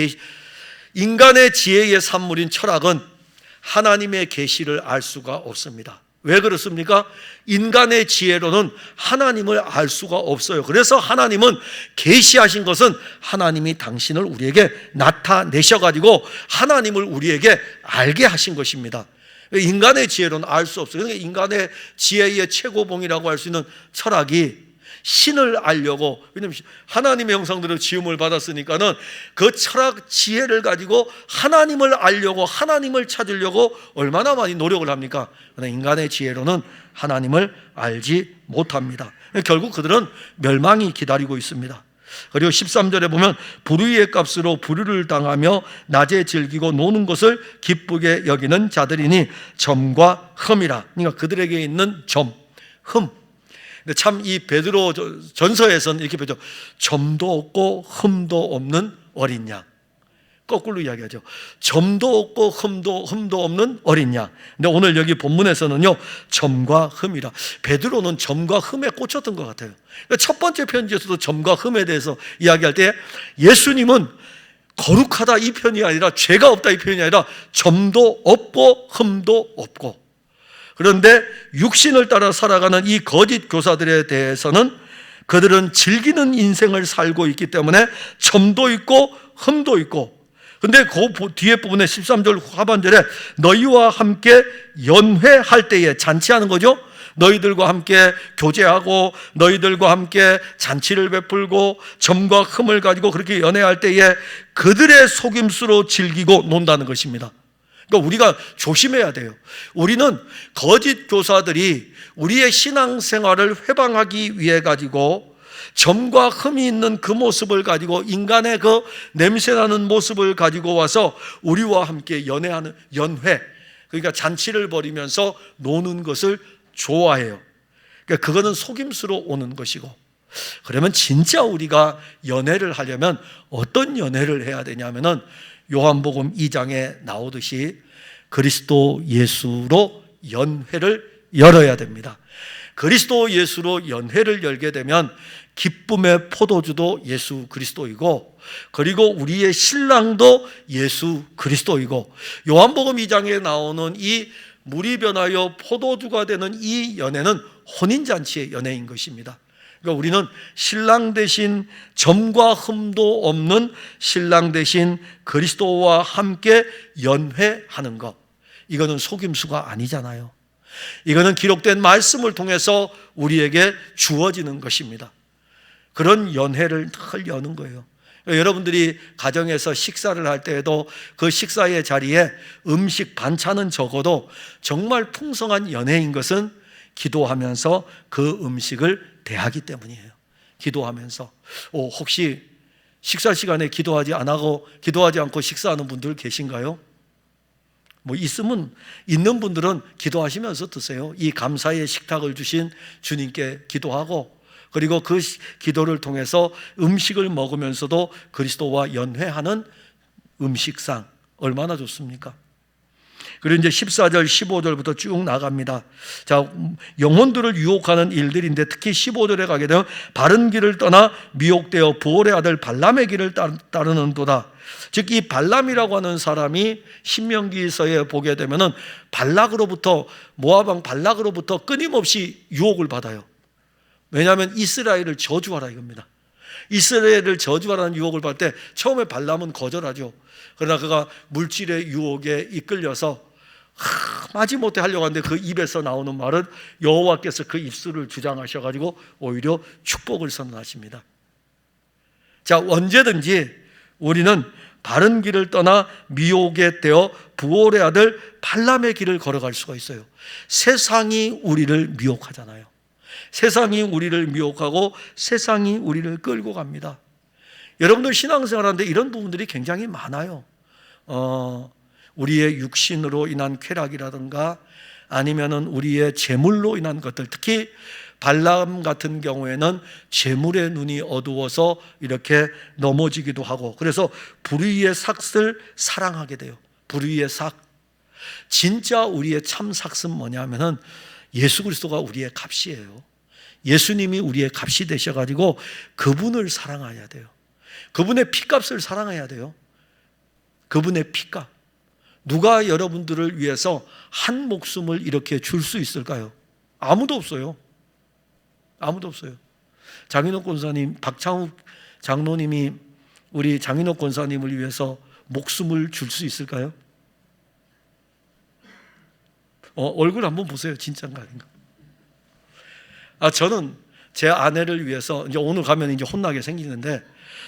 인간의 지혜의 산물인 철학은 하나님의 계시를 알 수가 없습니다. 왜 그렇습니까? 인간의 지혜로는 하나님을 알 수가 없어요. 그래서 하나님은 계시하신 것은 하나님이 당신을 우리에게 나타내셔가지고 하나님을 우리에게 알게 하신 것입니다. 인간의 지혜로는 알 수 없어요. 그러니까 인간의 지혜의 최고봉이라고 할 수 있는 철학이 신을 알려고, 왜냐하면 하나님의 형상대로 지음을 받았으니까는 그 철학 지혜를 가지고 하나님을 알려고, 하나님을 찾으려고 얼마나 많이 노력을 합니까? 그러나 인간의 지혜로는 하나님을 알지 못합니다. 결국 그들은 멸망이 기다리고 있습니다. 그리고 13절에 보면 불의의 값으로 불의를 당하며 낮에 즐기고 노는 것을 기쁘게 여기는 자들이니 점과 흠이라. 그러니까 그들에게 있는 점, 흠. 근데 참 이 베드로 전서에서는 이렇게 배우죠. 점도 없고 흠도 없는 어린 양. 거꾸로 이야기하죠. 점도 없고 흠도 없는 어린 양. 근데 오늘 여기 본문에서는요, 점과 흠이라. 베드로는 점과 흠에 꽂혔던 것 같아요. 그러니까 첫 번째 편지에서도 점과 흠에 대해서 이야기할 때 예수님은 거룩하다 이 편이 아니라, 죄가 없다 이 편이 아니라 점도 없고 흠도 없고, 그런데 육신을 따라 살아가는 이 거짓 교사들에 대해서는 그들은 즐기는 인생을 살고 있기 때문에 점도 있고 흠도 있고, 근데 그 뒤에 부분에 13절 하반절에 너희와 함께 연회할 때에, 잔치하는 거죠. 너희들과 함께 교제하고 너희들과 함께 잔치를 베풀고 점과 흠을 가지고 그렇게 연회할 때에 그들의 속임수로 즐기고 논다는 것입니다. 그러니까 우리가 조심해야 돼요. 우리는 거짓 교사들이 우리의 신앙생활을 회방하기 위해 가지고 점과 흠이 있는 그 모습을 가지고, 인간의 그 냄새나는 모습을 가지고 와서 우리와 함께 연회하는, 연회, 그러니까 잔치를 벌이면서 노는 것을 좋아해요. 그러니까 그거는 속임수로 오는 것이고, 그러면 진짜 우리가 연회를 하려면 어떤 연회를 해야 되냐면은 요한복음 2장에 나오듯이 그리스도 예수로 연회를 열어야 됩니다. 그리스도 예수로 연회를 열게 되면 기쁨의 포도주도 예수 그리스도이고, 그리고 우리의 신랑도 예수 그리스도이고, 요한복음 2장에 나오는 이 물이 변하여 포도주가 되는 이 연회는 혼인잔치의 연회인 것입니다. 그러니까 우리는 신랑 대신 점과 흠도 없는 신랑 대신 그리스도와 함께 연회하는 것, 이거는 속임수가 아니잖아요. 이거는 기록된 말씀을 통해서 우리에게 주어지는 것입니다. 그런 연회를 늘 여는 거예요. 여러분들이 가정에서 식사를 할 때에도 그 식사의 자리에 음식 반찬은 적어도 정말 풍성한 연회인 것은 기도하면서 그 음식을 대하기 때문이에요. 기도하면서. 혹시 식사 시간에 기도하지 않고 식사하는 분들 계신가요? 뭐 있으면, 있는 분들은 기도하시면서 드세요. 이 감사의 식탁을 주신 주님께 기도하고, 그리고 그 기도를 통해서 음식을 먹으면서도 그리스도와 연회하는 음식상, 얼마나 좋습니까? 그리고 이제 14절 15절부터 쭉 나갑니다. 자, 영혼들을 유혹하는 일들인데 특히 15절에 가게 되면 바른 길을 떠나 미혹되어 부올의 아들 발람의 길을 따르는도다. 즉 이 발람이라고 하는 사람이 신명기서에 보게 되면은 모압 왕 발락으로부터 끊임없이 유혹을 받아요. 왜냐하면 이스라엘을 저주하라 이겁니다. 이스라엘을 저주하라는 유혹을 받을 때 처음에 발람은 거절하죠. 그러나 그가 물질의 유혹에 이끌려서 마지못해 하려고 하는데 그 입에서 나오는 말은 여호와께서 그 입술을 주장하셔가지고 오히려 축복을 선언하십니다. 자, 언제든지 우리는 바른 길을 떠나 미혹에 되어 부올의 아들 발람의 길을 걸어갈 수가 있어요. 세상이 우리를 미혹하잖아요. 세상이 우리를 미혹하고 세상이 우리를 끌고 갑니다. 여러분들 신앙생활하는데 이런 부분들이 굉장히 많아요. 우리의 육신으로 인한 쾌락이라든가 아니면은 우리의 재물로 인한 것들, 특히 발람 같은 경우에는 재물의 눈이 어두워서 이렇게 넘어지기도 하고, 그래서 불의의 삭을 사랑하게 돼요. 불의의 삭. 진짜 우리의 참 삭은 뭐냐면은 예수 그리스도가 우리의 값이에요. 예수님이 우리의 값이 되셔가지고 그분을 사랑해야 돼요. 그분의 피값을 사랑해야 돼요. 그분의 피값. 누가 여러분들을 위해서 한 목숨을 이렇게 줄 수 있을까요? 아무도 없어요. 아무도 없어요. 장인옥 권사님, 박창욱 장로님이 우리 장인옥 권사님을 위해서 목숨을 줄 수 있을까요? 얼굴 한번 보세요. 진짜인가 아닌가? 저는 제 아내를 위해서, 이제 오늘 가면 이제 혼나게 생기는데,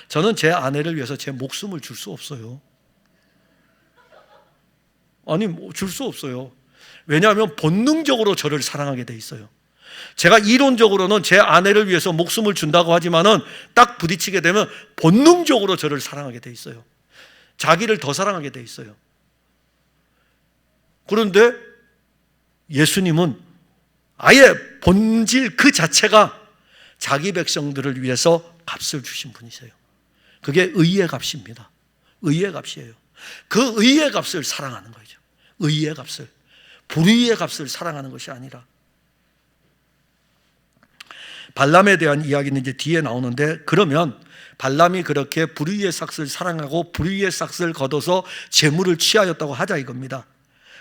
저는 제 아내를 위해서 제 목숨을 줄 수 없어요. 아니, 줄 수 없어요. 왜냐하면 본능적으로 저를 사랑하게 돼 있어요. 제가 이론적으로는 제 아내를 위해서 목숨을 준다고 하지만은 딱 부딪히게 되면 본능적으로 저를 사랑하게 돼 있어요. 자기를 더 사랑하게 돼 있어요. 그런데 예수님은 아예 본질 그 자체가 자기 백성들을 위해서 값을 주신 분이세요. 그게 의의 값입니다. 의의 값이에요. 그 의의 값을 사랑하는 거죠. 의의 값을, 불의의 값을 사랑하는 것이 아니라. 발람에 대한 이야기는 이제 뒤에 나오는데, 그러면 발람이 그렇게 불의의 삭을 사랑하고 불의의 삭을 걷어서 재물을 취하였다고 하자 이겁니다.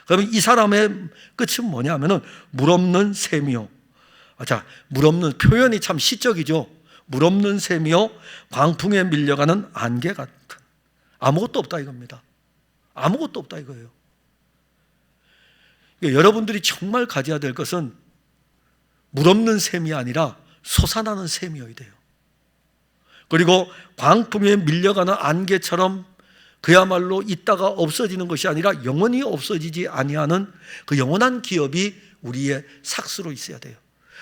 그러면 이 사람의 끝은 뭐냐면은 물 없는 셈이요. 자, 물 없는 표현이 참 시적이죠. 물 없는 셈이요, 광풍에 밀려가는 안개 같은, 아무것도 없다 이겁니다. 아무것도 없다 이거예요. 그러니까 여러분들이 정말 가져야 될 것은 물 없는 셈이 아니라 솟아나는 셈이어야 돼요. 그리고 광풍에 밀려가는 안개처럼 그야말로 있다가 없어지는 것이 아니라 영원히 없어지지 아니하는 그 영원한 기업이 우리의 삭수로 있어야 돼요.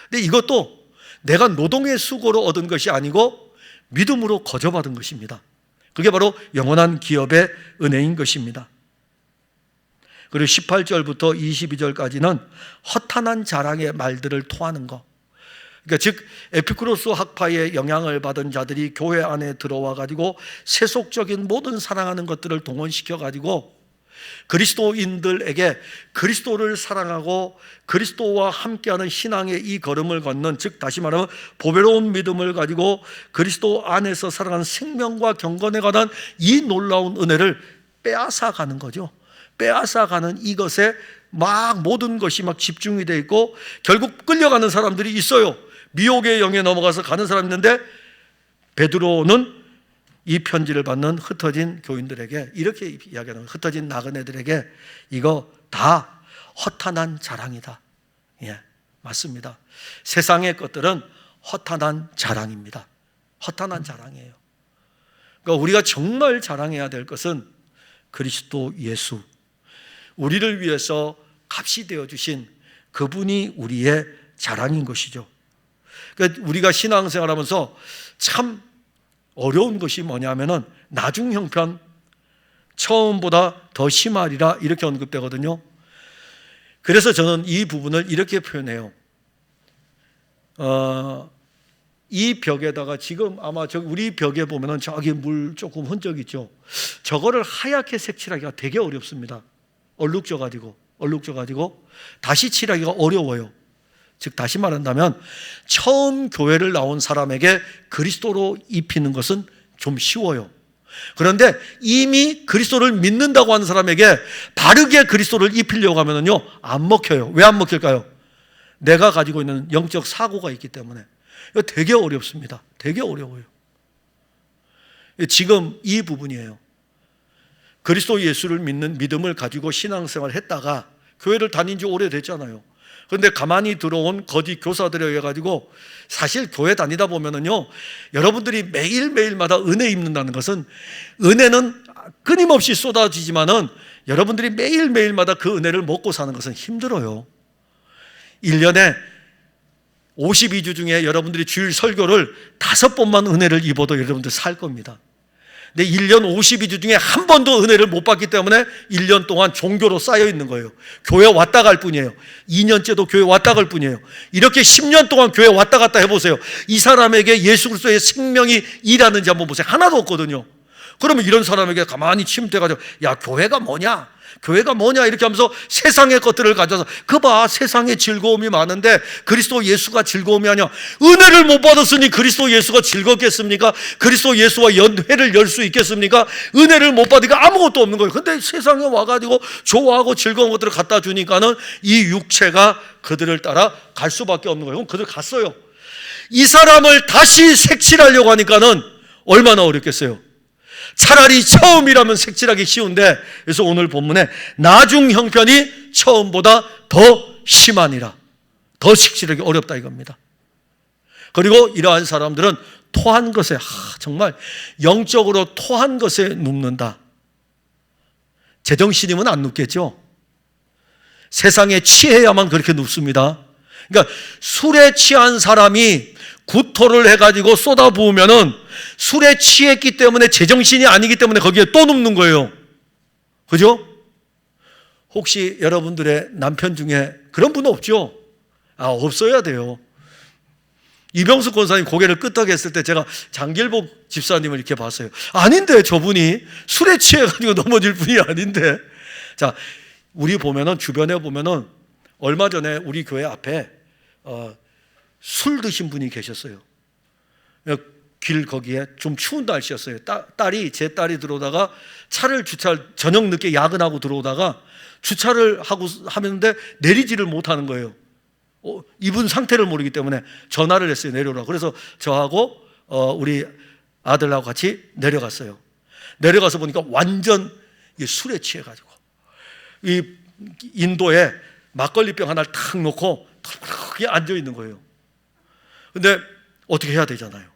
근데 이것도 내가 노동의 수고로 얻은 것이 아니고 믿음으로 거저받은 것입니다. 그게 바로 영원한 기업의 은혜인 것입니다. 그리고 18절부터 22절까지는 허탄한 자랑의 말들을 토하는 것. 그러니까 즉 에피쿠로스 학파의 영향을 받은 자들이 교회 안에 들어와 가지고 세속적인 모든 사랑하는 것들을 동원시켜 가지고 그리스도인들에게 그리스도를 사랑하고 그리스도와 함께하는 신앙의 이 걸음을 걷는, 즉 다시 말하면 보배로운 믿음을 가지고 그리스도 안에서 살아가는 생명과 경건에 관한 이 놀라운 은혜를 빼앗아가는 거죠. 빼앗아가는 이것에 막 모든 것이 막 집중이 되어 있고, 결국 끌려가는 사람들이 있어요. 미혹의 영에 넘어가서 가는 사람이 있는데, 베드로는 이 편지를 받는 흩어진 교인들에게 이렇게 이야기하는 거예요. 흩어진 나그네들에게 이거 다 허탄한 자랑이다. 예, 맞습니다. 세상의 것들은 허탄한 자랑입니다. 허탄한 자랑이에요. 그러니까 우리가 정말 자랑해야 될 것은 그리스도 예수, 우리를 위해서 값이 되어주신 그분이 우리의 자랑인 것이죠. 그러니까 우리가 신앙생활하면서 참 어려운 것이 뭐냐면은 나중 형편, 처음보다 더 심하리라 이렇게 언급되거든요. 그래서 저는 이 부분을 이렇게 표현해요. 이 벽에다가 지금 아마 우리 벽에 보면은 저기 물 조금 흔적 있죠. 저거를 하얗게 색칠하기가 되게 어렵습니다. 얼룩져가지고 다시 칠하기가 어려워요. 즉 다시 말한다면 처음 교회를 나온 사람에게 그리스도로 입히는 것은 좀 쉬워요. 그런데 이미 그리스도를 믿는다고 하는 사람에게 바르게 그리스도를 입히려고 하면요 안 먹혀요. 왜 안 먹힐까요? 내가 가지고 있는 영적 사고가 있기 때문에. 이거 되게 어렵습니다. 되게 어려워요. 지금 이 부분이에요. 그리스도 예수를 믿는 믿음을 가지고 신앙생활을 했다가 교회를 다닌 지 오래됐잖아요. 그런데 가만히 들어온 거짓 교사들에 의해 가지고, 사실 교회 다니다 보면은요, 여러분들이 매일매일마다 은혜 입는다는 것은, 은혜는 끊임없이 쏟아지지만은 여러분들이 매일매일마다 그 은혜를 먹고 사는 것은 힘들어요. 1년에 52주 중에 여러분들이 주일 설교를 5번만 은혜를 입어도 여러분들 살 겁니다. 근데 1년 52주 중에 한 번도 은혜를 못 받기 때문에 1년 동안 종교로 쌓여 있는 거예요. 교회 왔다 갈 뿐이에요. 2년째도 교회 왔다 갈 뿐이에요. 이렇게 10년 동안 교회 왔다 갔다 해보세요. 이 사람에게 예수 그리스도의 생명이 일하는지 한번 보세요. 하나도 없거든요. 그러면 이런 사람에게 가만히 침대가지고 야 교회가 뭐냐? 교회가 뭐냐 이렇게 하면서 세상의 것들을 가져서 그 봐 세상에 즐거움이 많은데 그리스도 예수가 즐거움이 아니야. 은혜를 못 받았으니 그리스도 예수가 즐겁겠습니까? 그리스도 예수와 연회를 열 수 있겠습니까? 은혜를 못 받으니까 아무것도 없는 거예요. 근데 세상에 와가지고 좋아하고 즐거운 것들을 갖다 주니까는 이 육체가 그들을 따라 갈 수밖에 없는 거예요. 그럼 그들 갔어요. 이 사람을 다시 색칠하려고 하니까는 얼마나 어렵겠어요. 차라리 처음이라면 색칠하기 쉬운데, 그래서 오늘 본문에 나중 형편이 처음보다 더 심하니라, 더 색칠하기 어렵다 이겁니다. 그리고 이러한 사람들은 토한 것에 정말 영적으로 토한 것에 눕는다. 제정신이면 안 눕겠죠. 세상에 취해야만 그렇게 눕습니다. 그러니까 술에 취한 사람이 구토를 해가지고 쏟아부으면은 술에 취했기 때문에 제정신이 아니기 때문에 거기에 또 눕는 거예요. 그죠? 혹시 여러분들의 남편 중에 그런 분 없죠? 없어야 돼요. 이병숙 권사님 고개를 끄덕였을 때 제가 장길복 집사님을 이렇게 봤어요. 아닌데 저분이 술에 취해가지고 넘어질 분이 아닌데. 자, 우리 보면은 주변에 보면은 얼마 전에 우리 교회 앞에 술 드신 분이 계셨어요. 길 거기에 좀 추운 날씨였어요. 제 딸이 들어오다가 저녁 늦게 야근하고 들어오다가 주차를 하는데 내리지를 못하는 거예요. 이분 상태를 모르기 때문에 전화를 했어요. 내려오라고. 그래서 저하고 우리 아들하고 같이 내려갔어요. 내려가서 보니까 완전 술에 취해가지고 이 인도에 막걸리병 하나를 탁 놓고 털썩하게 앉아있는 거예요. 근데 어떻게 해야 되잖아요.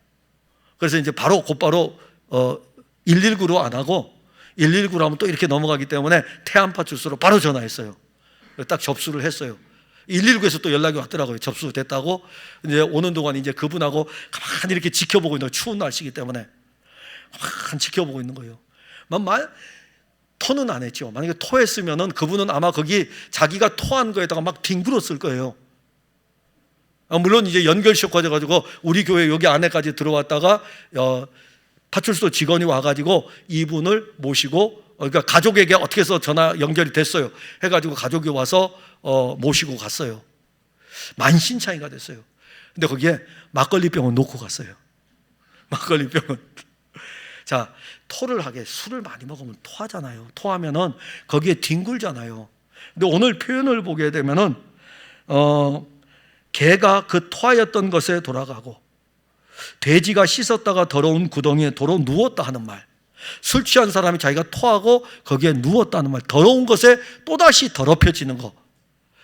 그래서 이제 곧바로 119로 안 하고 119로 하면 또 이렇게 넘어가기 때문에 태안파 주소로 바로 전화했어요. 딱 접수를 했어요. 119에서 또 연락이 왔더라고요. 접수됐다고. 이제 오는 동안 이제 그분하고 가만히 이렇게 지켜보고 있는 거예요. 추운 날씨이기 때문에 가만히 지켜보고 있는 거예요. 토는 안 했죠. 만약에 토했으면은 그분은 아마 거기 자기가 토한 거에다가 막 뒹굴었을 거예요. 물론 이제 연결시켜 가지고 우리 교회 여기 안에까지 들어왔다가 파출소 직원이 와가지고 이분을 모시고, 그러니까 가족에게 어떻게 해서 전화 연결이 됐어요. 해가지고 가족이 와서 모시고 갔어요. 만신창이가 됐어요. 근데 거기에 막걸리병을 놓고 갔어요. 막걸리병은. 자, 토를 하게, 술을 많이 먹으면 토하잖아요. 토하면은 거기에 뒹굴잖아요. 근데 오늘 표현을 보게 되면은 개가 그 토하였던 것에 돌아가고 돼지가 씻었다가 더러운 구덩이에 도로 누웠다 하는 말, 술 취한 사람이 자기가 토하고 거기에 누웠다는 말, 더러운 것에 또다시 더럽혀지는 것,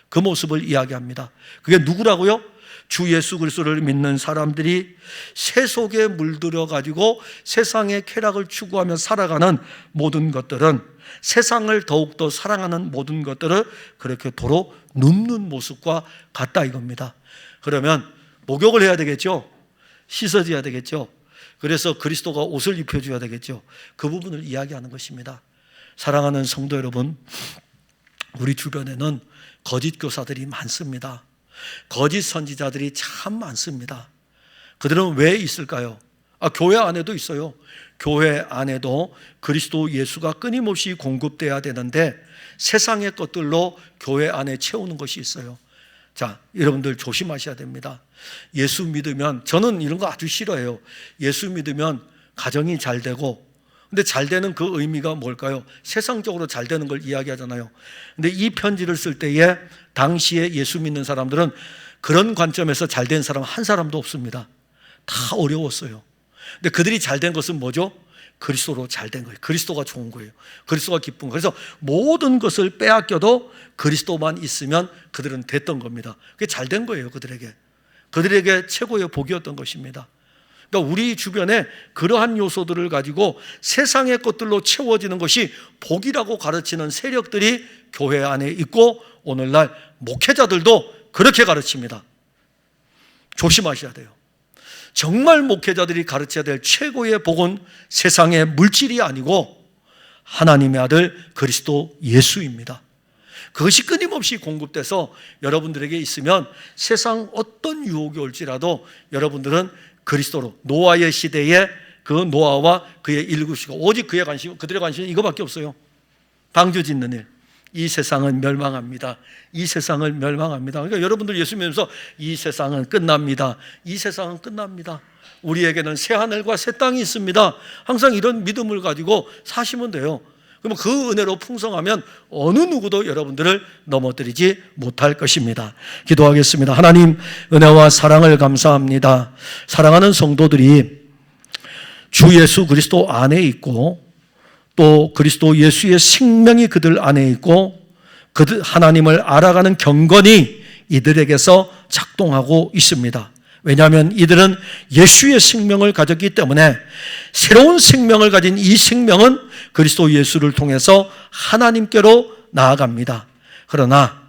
그 모습을 이야기합니다. 그게 누구라고요? 주 예수 그리스도를 믿는 사람들이 새 속에 물들어 가지고 세상의 쾌락을 추구하며 살아가는 모든 것들은, 세상을 더욱더 사랑하는 모든 것들을 그렇게 도로 눕는 모습과 같다 이겁니다. 그러면 목욕을 해야 되겠죠. 씻어줘야 되겠죠. 그래서 그리스도가 옷을 입혀줘야 되겠죠. 그 부분을 이야기하는 것입니다. 사랑하는 성도 여러분, 우리 주변에는 거짓 교사들이 많습니다. 거짓 선지자들이 참 많습니다. 그들은 왜 있을까요? 교회 안에도 있어요. 교회 안에도 그리스도 예수가 끊임없이 공급돼야 되는데 세상의 것들로 교회 안에 채우는 것이 있어요. 자, 여러분들 조심하셔야 됩니다. 예수 믿으면, 저는 이런 거 아주 싫어해요. 예수 믿으면 가정이 잘 되고, 근데 잘 되는 그 의미가 뭘까요? 세상적으로 잘 되는 걸 이야기하잖아요. 근데 이 편지를 쓸 때에 당시에 예수 믿는 사람들은 그런 관점에서 잘 된 사람 한 사람도 없습니다. 다 어려웠어요. 근데 그들이 잘 된 것은 뭐죠? 그리스도로 잘 된 거예요. 그리스도가 좋은 거예요. 그리스도가 기쁜 거예요. 그래서 모든 것을 빼앗겨도 그리스도만 있으면 그들은 됐던 겁니다. 그게 잘 된 거예요. 그들에게 최고의 복이었던 것입니다. 그러니까 우리 주변에 그러한 요소들을 가지고 세상의 것들로 채워지는 것이 복이라고 가르치는 세력들이 교회 안에 있고, 오늘날 목회자들도 그렇게 가르칩니다. 조심하셔야 돼요. 정말 목회자들이 가르쳐야 될 최고의 복은 세상의 물질이 아니고 하나님의 아들 그리스도 예수입니다. 그것이 끊임없이 공급돼서 여러분들에게 있으면 세상 어떤 유혹이 올지라도 여러분들은 그리스도로, 노아의 시대에 그 노아와 그의 일곱시가 오직 그들의 관심은 이거밖에 없어요. 방주 짓는 일. 이 세상은 멸망합니다. 이 세상은 멸망합니다. 그러니까 여러분들 예수 믿으면서 이 세상은 끝납니다. 이 세상은 끝납니다. 우리에게는 새 하늘과 새 땅이 있습니다. 항상 이런 믿음을 가지고 사시면 돼요. 그러면 그 은혜로 풍성하면 어느 누구도 여러분들을 넘어뜨리지 못할 것입니다. 기도하겠습니다. 하나님, 은혜와 사랑을 감사합니다. 사랑하는 성도들이 주 예수 그리스도 안에 있고, 또 그리스도 예수의 생명이 그들 안에 있고, 그들 하나님을 알아가는 경건이 이들에게서 작동하고 있습니다. 왜냐하면 이들은 예수의 생명을 가졌기 때문에 새로운 생명을 가진 이 생명은 그리스도 예수를 통해서 하나님께로 나아갑니다. 그러나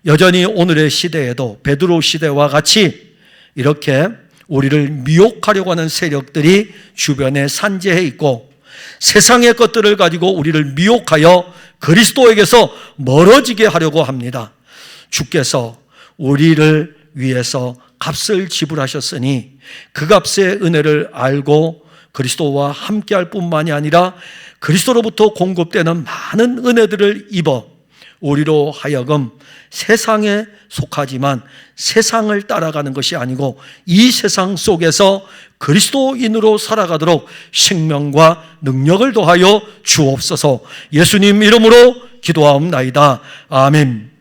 여전히 오늘의 시대에도 베드로 시대와 같이 이렇게 우리를 미혹하려고 하는 세력들이 주변에 산재해 있고 세상의 것들을 가지고 우리를 미혹하여 그리스도에게서 멀어지게 하려고 합니다. 주께서 우리를 위해서 값을 지불하셨으니 그 값의 은혜를 알고 그리스도와 함께할 뿐만이 아니라 그리스도로부터 공급되는 많은 은혜들을 입어 우리로 하여금 세상에 속하지만 세상을 따라가는 것이 아니고 이 세상 속에서 그리스도인으로 살아가도록 생명과 능력을 더하여 주옵소서. 예수님 이름으로 기도하옵나이다. 아멘.